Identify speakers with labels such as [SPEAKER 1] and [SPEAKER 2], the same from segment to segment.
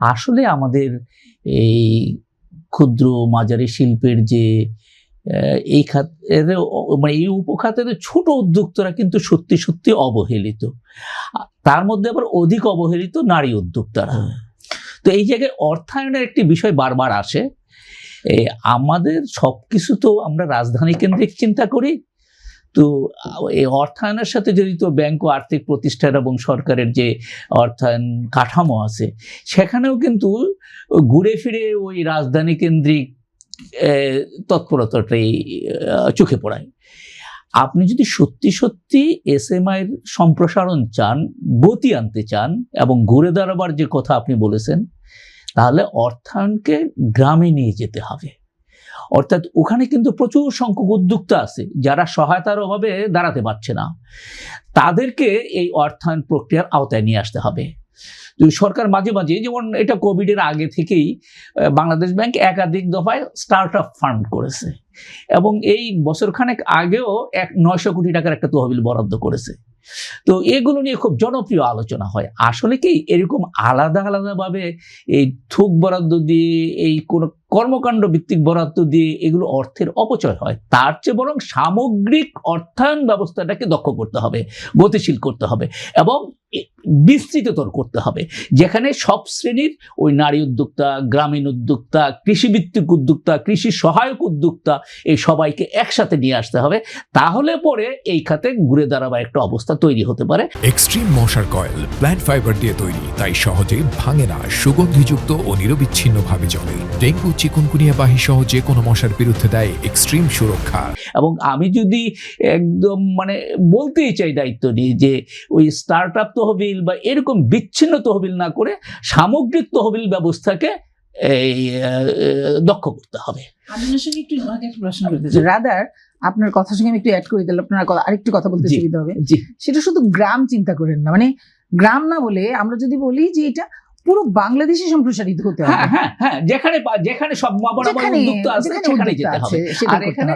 [SPEAKER 1] আসলে আমাদের এই ক্ষুদ্র মাঝারি শিল্পের যে এই খাতের মানে এই উপখাতের ছোট উদ্যোক্তারা কিন্তু সত্যি সত্যি অবহেলিত, তার মধ্যে আবার অধিক অবহেলিত নারী উদ্যোক্তারা। তো এই জায়গায় অর্থায়নের একটি বিষয় বারবার আসে। আমাদের সবকিছু তো আমরা রাজধানী কেন্দ্রিক চিন্তা করি, তো এই অর্থায়নের সাথে জড়িত ব্যাংক ও আর্থিক প্রতিষ্ঠান এবং সরকারের যে অর্থায়ন কাঠামো আছে সেখানেও কিন্তু ঘুরে ফিরে ওই রাজধানী কেন্দ্রিক তৎপরতাটাই চোখে পড়ায়। আপনি যদি সত্যি সত্যি এসএমআই এর সম্প্রসারণ চান, গতি আনতে চান এবং ঘুরে দাঁড়াবার যে কথা আপনি বলেছেন, তাহলে অর্থায়নকে গ্রামে নিয়ে যেতে হবে। অর্থাৎ ওখানে কিন্তু প্রচুর সংখ্যক উদ্যোক্তা আছে যারা সহায়তার অভাবে দাঁড়াতে পারছে না, তাদেরকে এই অর্থায়ন প্রক্রিয়ার আওতায় নিয়ে আসতে হবে। সরকার মাঝে মাঝে, যেমন এটা কোভিডের আগে থেকেই বাংলাদেশ ব্যাংক একাধিক দফায় স্টার্ট আপ ফান্ড করেছে এবং এই বছরখানেক আগেও 900 কোটি টাকার একটা তহবিল বরাদ্দ করেছে। তো এগুলো নিয়ে খুব জনপ্রিয় আলোচনা হয়। আসলে কি এরকম আলাদা আলাদাভাবে এই থুক বরাদ্দ দিয়ে, এই কোনো কর্মকাণ্ড ভিত্তিক বরাদ্দ দিয়ে এগুলো অর্থের অপচয় হয়। তার চেয়ে বরং সামগ্রিক অর্থায়ন ব্যবস্থাটাকে দক্ষ করতে হবে, গতিশীল করতে হবে এবং বিস্তৃততর করতে হবে, যেখানে সব শ্রেণীর ওই নারী উদ্যোক্তা, গ্রামীণ উদ্যোক্তা, কৃষিভিত্তিক উদ্যোক্তা, কৃষি সহায়ক উদ্যোক্তা, এই সবাইকে একসাথে নিয়ে আসতে হবে। তাহলে পরে এই খাতে ঘুরে দাঁড়াবার একটা অবস্থা তৈরি হতে পারে।
[SPEAKER 2] এক্সট্রিম মশার কয়েল প্ল্যান্ট ফাইবার দিয়ে তৈরি, তাই সহজে ভাঙে না, সুগন্ধিযুক্ত ও নিরবিচ্ছিন্নভাবে জ্বলে। ডেঙ্গু, চিকুনগুনিয়া বাহি সহ যে কোনো মশার বিরুদ্ধে দেয় এক্সট্রিম সুরক্ষা।
[SPEAKER 1] এবং আমি যদি একদম বলতেই চাই দায়িত্ব নিয়ে, যে ওই স্টার্ট আপ তহবিল বা এরকম বিচ্ছিন্ন তহবিল না করে সামগ্রিক তহবিল ব্যবস্থাকে দক্ষ করতে হবে।
[SPEAKER 3] আমি একটু প্রশ্ন করতে চাই, রাদার আপনার কথার সঙ্গে আমি একটু অ্যাড করে দিলাম, আপনার আরেকটু কথা বলতে সুবিধা হবে। সেটা শুধু গ্রাম চিন্তা করেন না, গ্রাম না বলে আমরা যদি বলি যে এটা পুরো বাংলাদেশে সম্প্রসারিত হতে হবে।
[SPEAKER 1] হ্যাঁ হ্যাঁ, যেখানে সব উদ্যোক্তা আছে সেখানে যেতে হবে। আর এখানে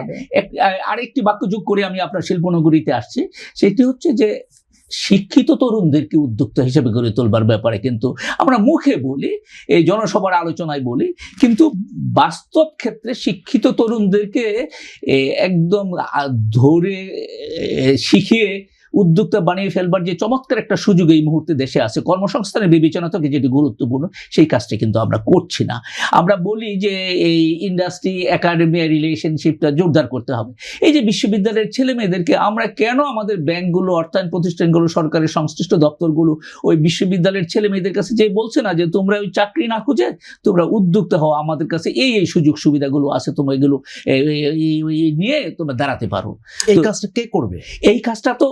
[SPEAKER 1] আরেকটি বাক্য যোগ করে আমি আপনার শিল্পনগরীতে আসছি, সেটি হচ্ছে যে শিক্ষিত তরুণদেরকে উদ্যোক্তা হিসেবে গড়ে তোলবার ব্যাপারে কিন্তু আমরা মুখে বলি, এই জনসভার আলোচনায় বলি, কিন্তু বাস্তব ক্ষেত্রে শিক্ষিত তরুণদেরকে একদম ধরে শিখিয়ে উদ্যোক্তা বানিয়ে ফেলবার যে চমৎকার একটা সুযোগ এই মুহূর্তে দেশে আছে, কর্মসংস্থানের বিবেচনা থেকে যেটি গুরুত্বপূর্ণ, সেই কাজটি কিন্তু আমরা করছি না। আমরা বলি যে এই ইন্ডাস্ট্রি একাডেমি রিলেশনশিপটা জোরদার করতে হবে। এই যে বিশ্ববিদ্যালয়ের ছেলে মেয়েদেরকে আমরা কেন আমাদের ব্যাংকগুলো, অর্থায়ন প্রতিষ্ঠানগুলো, সরকারের সংশ্লিষ্ট দপ্তরগুলো ওই বিশ্ববিদ্যালয়ের ছেলে মেয়েদের কাছে যে বলছে না যে তোমরা ওই চাকরি না খুঁজে তোমরা উদ্যোক্তা হও, আমাদের কাছে এই সুযোগ সুবিধাগুলো আছে, তোমরা এগুলো নিয়ে তোমরা দাঁড়াতে পারো।
[SPEAKER 4] এই কাজটা কে করবে?
[SPEAKER 1] এই কাজটা তো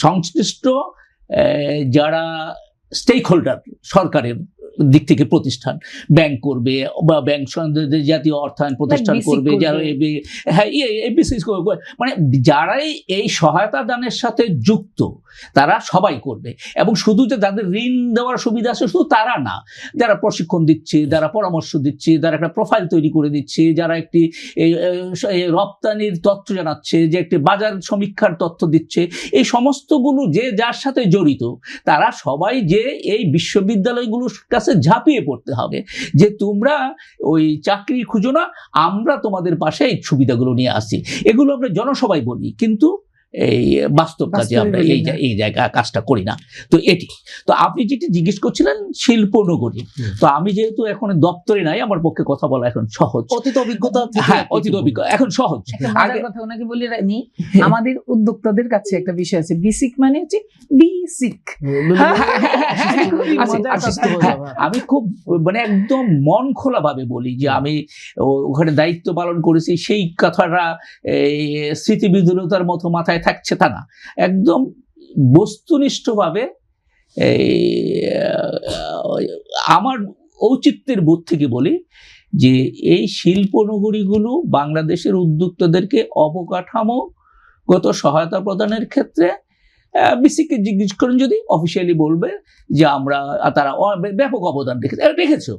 [SPEAKER 1] সংশ্লিষ্ট যারা স্টেক হোল্ডার, সরকারের দিক থেকে প্রতিষ্ঠান, ব্যাংক করবে বা ব্যাংক জাতীয় অর্থায়ন প্রতিষ্ঠান করবে, যারা যারাই এই সহায়তা দানের সাথে যুক্ত তারা সবাই করবে। এবং শুধু যে যাদের ঋণ দেওয়ার সুবিধা আছে শুধু তারা না, যারা প্রশিক্ষণ দিচ্ছে, যারা পরামর্শ দিচ্ছে, যারা একটা প্রোফাইল তৈরি করে দিচ্ছে, যারা একটি রপ্তানির তথ্য জানাচ্ছে, যে একটি বাজার সমীক্ষার তথ্য দিচ্ছে, এই সমস্তগুলো যে যার সাথে জড়িত তারা সবাই যে এই বিশ্ববিদ্যালয়গুলোর কাছে ঝাঁপিয়ে পড়তে হবে যে তোমরা ওই চাকরি খুঁজো না, আমরা তোমাদের পাশে এই সুবিধাগুলো নিয়ে আসি। এগুলো আমরা জনসভায় বলি, কিন্তু এই বাস্তব কাজে আমরা এই জায়গায় কাজটা করি না। তো এটি তো আপনি যেটি জিজ্ঞেস করছিলেন শিল্পনগরী, তো আমি যেহেতু এখন দপ্তরে নাই, আমার পক্ষে কথা বলা এখন সহজ,
[SPEAKER 4] অতীত অভিজ্ঞতা,
[SPEAKER 1] অতীত অভিজ্ঞতা এখন সহজ।
[SPEAKER 3] আগের কথা ওনাকে বলে নি, আমাদের উদ্যোক্তাদের কাছে একটা বিষয় আছে, বেসিক মানে হচ্ছে বেসিক।
[SPEAKER 1] আমি খুব একদম মন খোলা ভাবে বলি যে আমি ওখানে দায়িত্ব পালন করেছি, সেই কথাটা স্মৃতিবিদুলতার মতো মাথায় থাকছে তা না, একদম বস্তুনিষ্ঠভাবে আমার ঔচিত্যের বোধ থেকে বলি যে এই শিল্পনগরীগুলো বাংলাদেশের উদ্যোক্তাদেরকে অবকাঠামোগত সহায়তা প্রদানের ক্ষেত্রে বিসিকে জিজ্ঞেস করেন, যদি অফিসিয়ালি বলবে যে আমরা তারা ব্যাপক অবদান রেখেছে।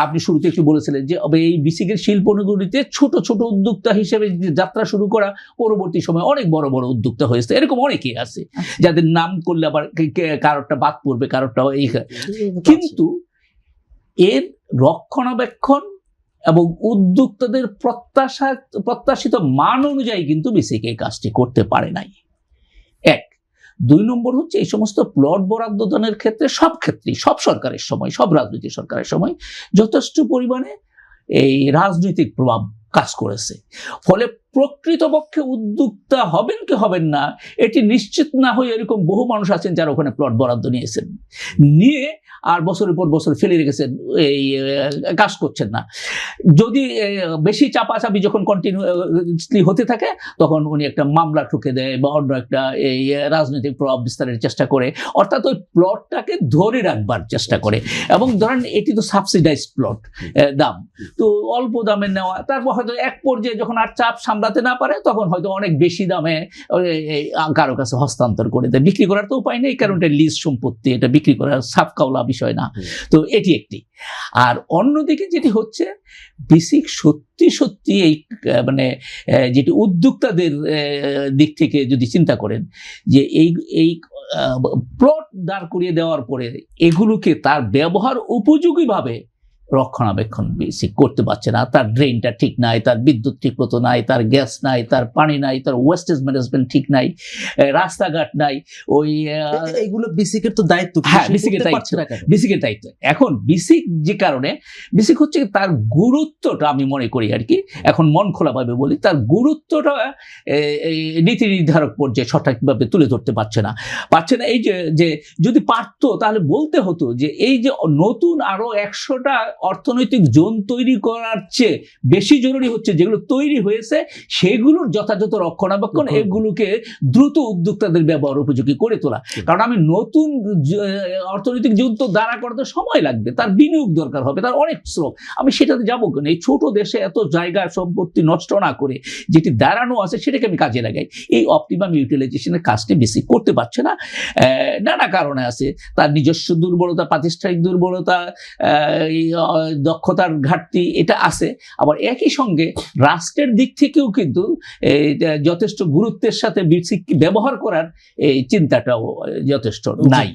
[SPEAKER 1] আপনি শুরুতে একটু বলেছিলেন যে এই বিসিকের শিল্পনগরীতে ছোট ছোট উদ্যোক্তা হিসেবে যাত্রা শুরু করা পরবর্তী সময় অনেক বড় বড় উদ্যোক্তা হয়েছে, এরকম অনেকেই আছে যাদের নাম করলে আবার কারোরটা বাদ পড়বে, কারোরটা এই। কিন্তু এর রক্ষণাবেক্ষণ এবং উদ্যোক্তাদের প্রত্যাশিত মান অনুযায়ী কিন্তু বিসিক এই কাজটি করতে পারে নাই। 1, 2 নম্বর হচ্ছে এই সমস্ত প্লট বরাদ্দ দানের ক্ষেত্রে সব সরকারের সময়, সব রাজনৈতিক সরকারের সময় যথেষ্ট পরিমাণে এই রাজনৈতিক প্রভাব কাজ করেছে। ফলে প্রকৃতপক্ষে উদ্যোক্তা হবেন কি হবেন না এটি নিশ্চিত না হয়ে এরকম বহু মানুষ আছেন যারা ওখানে প্লট বরাদ্দ নিয়ে আর বছরের পর বছর ফেলে রেখেছেন, এই কাজ করছেন না। যদি বেশি চাপাচাপি যখন কন্টিনিউসলি হতে থাকে তখন উনি একটা মামলা ঠুকে দেয় বা অন্য একটা এই রাজনৈতিক প্রভাব বিস্তারের চেষ্টা করে, অর্থাৎ ওই প্লটটাকে ধরে রাখবার চেষ্টা করে। এবং ধরেন এটি তো সাবসিডাইজড প্লট, দাম তো অল্প দামে নেওয়া, তারপর হয়তো এক পর্যায়ে যখন আর চাপ সামলাতে না পারে তখন হয়তো অনেক বেশি দামে কারো কাছে হস্তান্তর করে দেয়। বিক্রি করার তো উপায় নেই, কারণ এটা লিজ সম্পত্তি, এটা বিক্রি করার সাফকাওলা বিষয় না। তো এটি একটি। আর অন্যদিকে যেটি হচ্ছে বিসিক সত্যি এই মানে যেটি উদ্যোক্তাদের দিক থেকে যদি চিন্তা করেন যে এই প্লট দাঁড় করিয়ে দেওয়ার পরে এগুলোকে তার ব্যবহার উপযোগীভাবে রক্ষণাবেক্ষণ বেসিক করতে পারছে না। তার ড্রেনটা ঠিক নাই, তার বিদ্যুৎ ঠিক মতো নাই, তার গ্যাস নাই, তার পানি নাই, তার ওয়েস্টেজ ম্যানেজমেন্ট ঠিক নাই, রাস্তাঘাট নাই। ওই
[SPEAKER 4] এইগুলো বিসিকের তো দায়িত্ব।
[SPEAKER 1] হ্যাঁ, বিসিকের দায়িত্ব। এখন বিসিক যে কারণে বিসিক হচ্ছে তার গুরুত্বটা আমি মনে করি আর কি, এখন মন খোলাভাবে বলি, তার গুরুত্বটা নীতি নির্ধারক পর্যায়ে সঠিকভাবে তুলে ধরতে পারছে না। এই যে যদি পারতো তাহলে বলতে হতো যে এই যে নতুন আরো 100টা অর্থনৈতিক জোন তৈরি করার চেয়ে বেশি জরুরি হচ্ছে যেগুলো তৈরি হয়েছে সেগুলোর যথাযথ রক্ষণাবেক্ষণ, এগুলোকে দ্রুত উদ্যোক্তাদের ব্যবহার উপযোগী করে তোলা। কারণ আমি নতুন অর্থনৈতিক জোন তো দাঁড়া করতে সময় লাগবে, তার বিনিয়োগ দরকার হবে, তার অনেক শ্রম। আমি সেটাতে যাবো কেন? এই ছোট দেশে এত জায়গা সম্পত্তি নষ্ট না করে যেটি দাঁড়ানো আছে সেটাকে আমি কাজে লাগাই। এই অপটিমাম ইউটিলাইজেশনের কাজটি বেশি করতে পারছে না, নানা কারণে আছে। তার নিজস্ব দুর্বলতা, প্রাতিষ্ঠানিক দুর্বলতা, দক্ষতার ঘাটতি এটা আছে। আবার একই সঙ্গে রাষ্ট্রের দিক থেকেও কিন্তু যথেষ্ট গুরুত্বের সাথে বিসিক ব্যবহার করার এই চিন্তাটাও যথেষ্ট নাই।